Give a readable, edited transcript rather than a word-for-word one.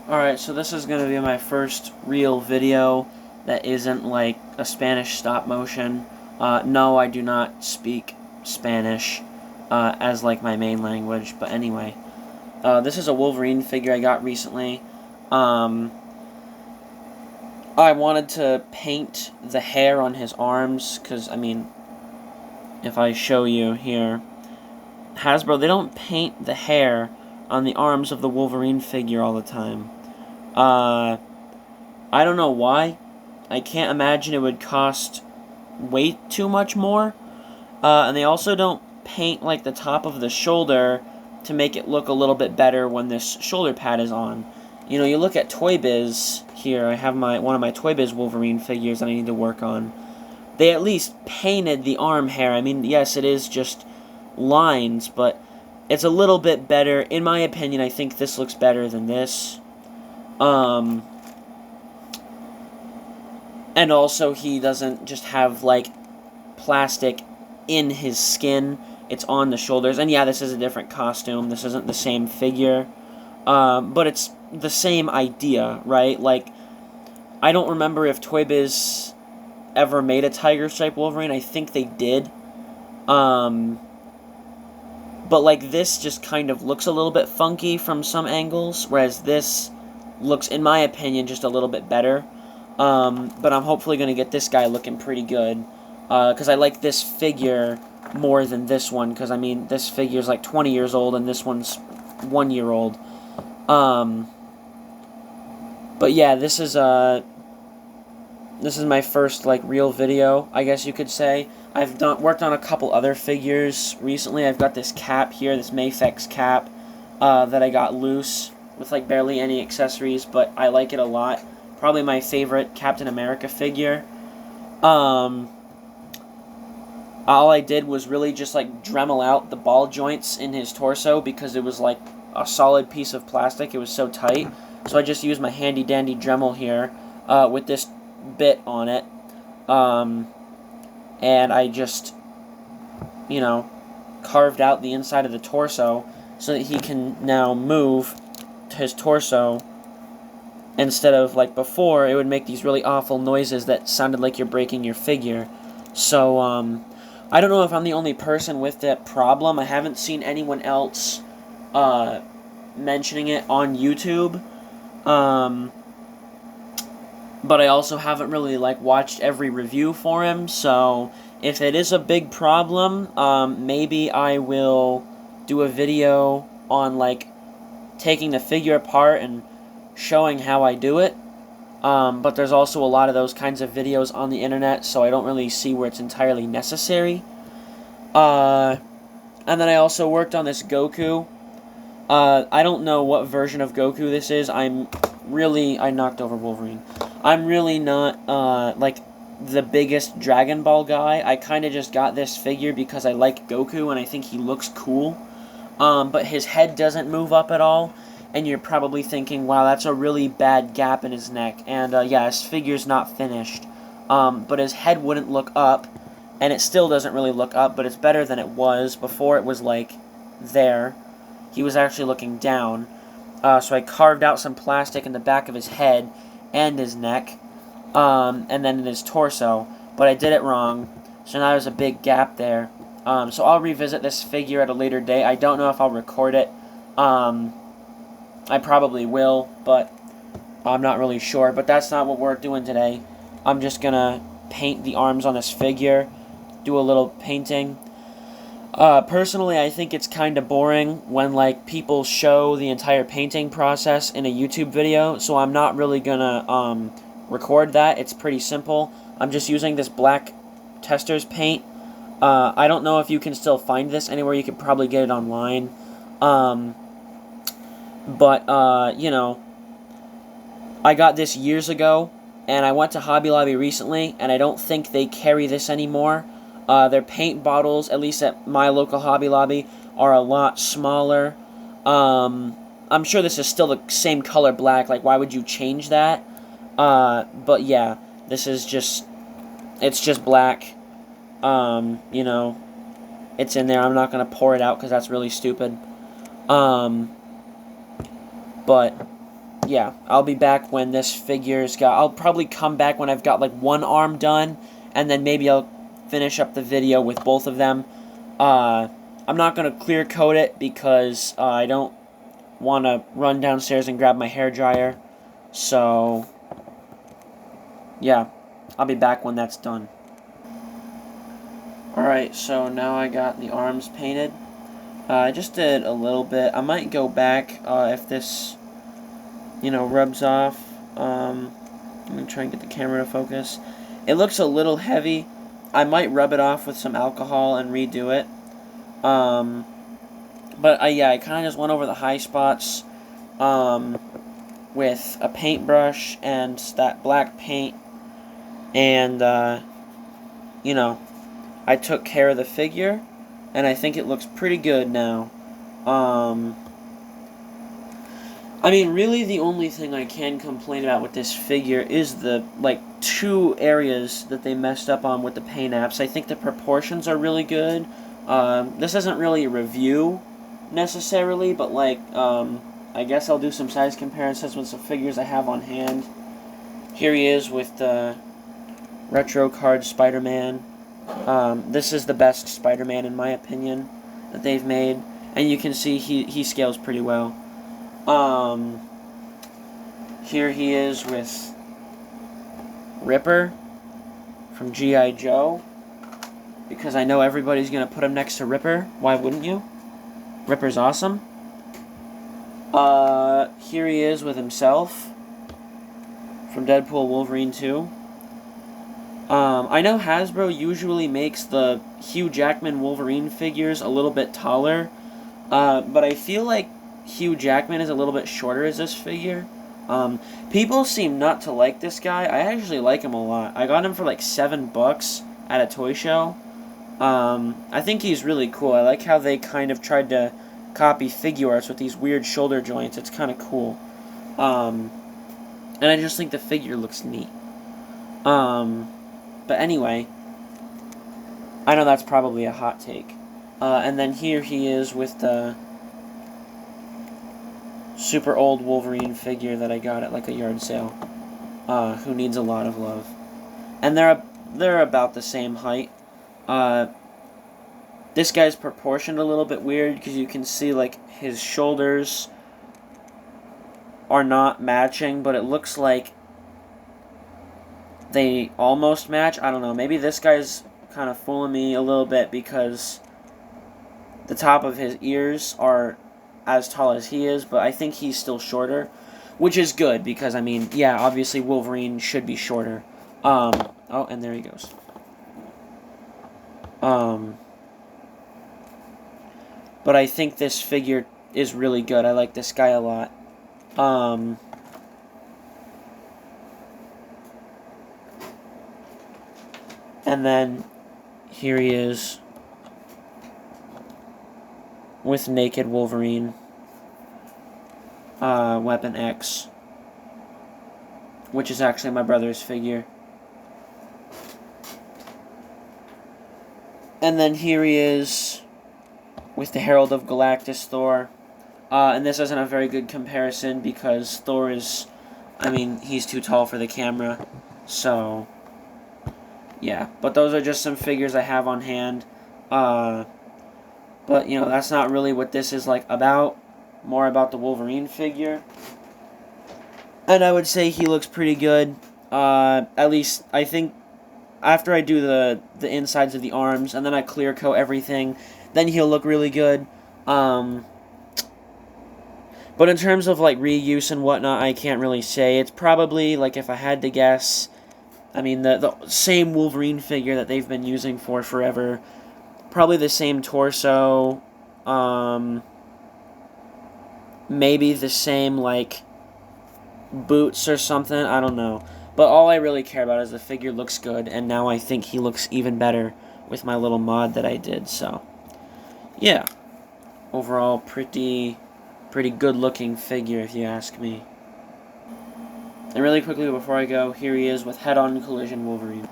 Alright, so this is going to be my first real video that isn't like a Spanish stop motion. No, I do not speak Spanish as like my main language, but anyway. This is a Wolverine figure I got recently. I wanted to paint the hair on his arms, because, I mean, if I show you here, Hasbro, they don't paint the hair on the arms of the Wolverine figure all the time. I don't know why. I can't imagine it would cost way too much more. And they also don't paint like the top of the shoulder to make it look a little bit better when this shoulder pad is on. You know, you look at Toy Biz here. I have one of my Toy Biz Wolverine figures that I need to work on. They at least painted the arm hair. I mean, yes, it is just lines, but it's a little bit better. In my opinion, I think this looks better than this. And also, he doesn't just have, like, plastic in his skin. It's on the shoulders. And yeah, this is a different costume. This isn't the same figure. But it's the same idea, right? Like, I don't remember if Toy Biz ever made a Tiger Stripe Wolverine. I think they did. But, like, this just kind of looks a little bit funky from some angles, whereas this looks, in my opinion, just a little bit better. But I'm hopefully going to get this guy looking pretty good, because I like this figure more than this one, because, I mean, this figure's like 20 years old, and this one's 1 year old. But yeah, this is my first, like, real video, I guess you could say. I've worked on a couple other figures recently. I've got this cap here, this Mafex cap, that I got loose with, like, barely any accessories, but I like it a lot. Probably my favorite Captain America figure. All I did was really just, like, Dremel out the ball joints in his torso because it was, like, a solid piece of plastic. It was so tight. So I just used my handy-dandy Dremel here with this bit on it. And I just, you know, carved out the inside of the torso so that he can now move his torso. Instead of, like before, it would make these really awful noises that sounded like you're breaking your figure. So, I don't know if I'm the only person with that problem. I haven't seen anyone else mentioning it on YouTube. But I also haven't really, like, watched every review for him. So, if it is a big problem, maybe I will do a video on, like, taking the figure apart and showing how I do it, but there's also a lot of those kinds of videos on the internet, so I don't really see where it's entirely necessary. And then I also worked on this Goku. I don't know what version of Goku this is. I knocked over Wolverine. I'm really not, like, the biggest Dragon Ball guy. I kind of just got this figure because I like Goku and I think he looks cool. But his head doesn't move up at all. And you're probably thinking, wow, that's a really bad gap in his neck. And, yeah, his figure's not finished. But his head wouldn't look up. And it still doesn't really look up, but it's better than it was. Before it was, like, there. He was actually looking down. So I carved out some plastic in the back of his head and his neck. And then in his torso. But I did it wrong. So now there's a big gap there. So I'll revisit this figure at a later date. I don't know if I'll record it. I probably will, but I'm not really sure. But that's not what we're doing today. I'm just going to paint the arms on this figure, do a little painting. Personally, I think it's kind of boring when, like, people show the entire painting process in a YouTube video, so I'm not really going to record that. It's pretty simple. I'm just using this black Tester's paint. I don't know if you can still find this anywhere. You could probably get it online. But, you know, I got this years ago, and I went to Hobby Lobby recently, and I don't think they carry this anymore. Their paint bottles, at least at my local Hobby Lobby, are a lot smaller. I'm sure this is still the same color black, like, why would you change that? But yeah, this is just, it's just black. You know, it's in there. I'm not going to pour it out because that's really stupid. But yeah, I'll be back when this figure's got... I'll probably come back when I've got, like, one arm done, and then maybe I'll finish up the video with both of them. I'm not going to clear coat it because I don't want to run downstairs and grab my hairdryer. So, yeah, I'll be back when that's done. Alright, so now I got the arms painted. I just did a little bit. I might go back if this, rubs off. Let me try and get the camera to focus. It looks a little heavy. I might rub it off with some alcohol and redo it. But I kind of just went over the high spots with a paintbrush and that black paint. And, I took care of the figure, and I think it looks pretty good now. I mean, really the only thing I can complain about with this figure is the, 2 areas that they messed up on with the paint apps. I think the proportions are really good. This isn't really a review, necessarily, but, I guess I'll do some size comparisons with some figures I have on hand. Here he is with the retro card Spider-Man. This is the best Spider-Man, in my opinion, that they've made. And you can see he scales pretty well. Here he is with Ripper from G.I. Joe. Because I know everybody's going to put him next to Ripper. Why wouldn't you? Ripper's awesome. Here he is with himself from Deadpool Wolverine 2. I know Hasbro usually makes the Hugh Jackman Wolverine figures a little bit taller, but I feel like Hugh Jackman is a little bit shorter as this figure. People seem not to like this guy. I actually like him a lot. I got him for like $7 at a toy show. I think he's really cool. I like how they kind of tried to copy Figuarts with these weird shoulder joints. It's kind of cool. And I just think the figure looks neat. But anyway, I know that's probably a hot take. And then here he is with the super old Wolverine figure that I got at like a yard sale, who needs a lot of love. And they're about the same height. This guy's proportioned a little bit weird because you can see like his shoulders are not matching, but it looks like they almost match. I don't know. Maybe this guy's kind of fooling me a little bit because the top of his ears are as tall as he is, but I think he's still shorter, which is good because, I mean, yeah, obviously Wolverine should be shorter. Oh, and there he goes. But I think this figure is really good. I like this guy a lot. And then here he is with naked Wolverine, Weapon X, which is actually my brother's figure. And then here he is with the Herald of Galactus Thor. And this isn't a very good comparison because Thor is, I mean, he's too tall for the camera. So, yeah. But those are just some figures I have on hand. But, that's not really what this is, about. More about the Wolverine figure. And I would say he looks pretty good. At least, I think, after I do the insides of the arms, and then I clear coat everything, then he'll look really good. But in terms of, reuse and whatnot, I can't really say. It's probably, if I had to guess, I mean, the same Wolverine figure that they've been using for forever. Probably the same torso. Maybe the same, boots or something. I don't know. But all I really care about is the figure looks good, and now I think he looks even better with my little mod that I did, so yeah. Overall, pretty good-looking figure, if you ask me. And really quickly before I go, here he is with head-on collision Wolverine.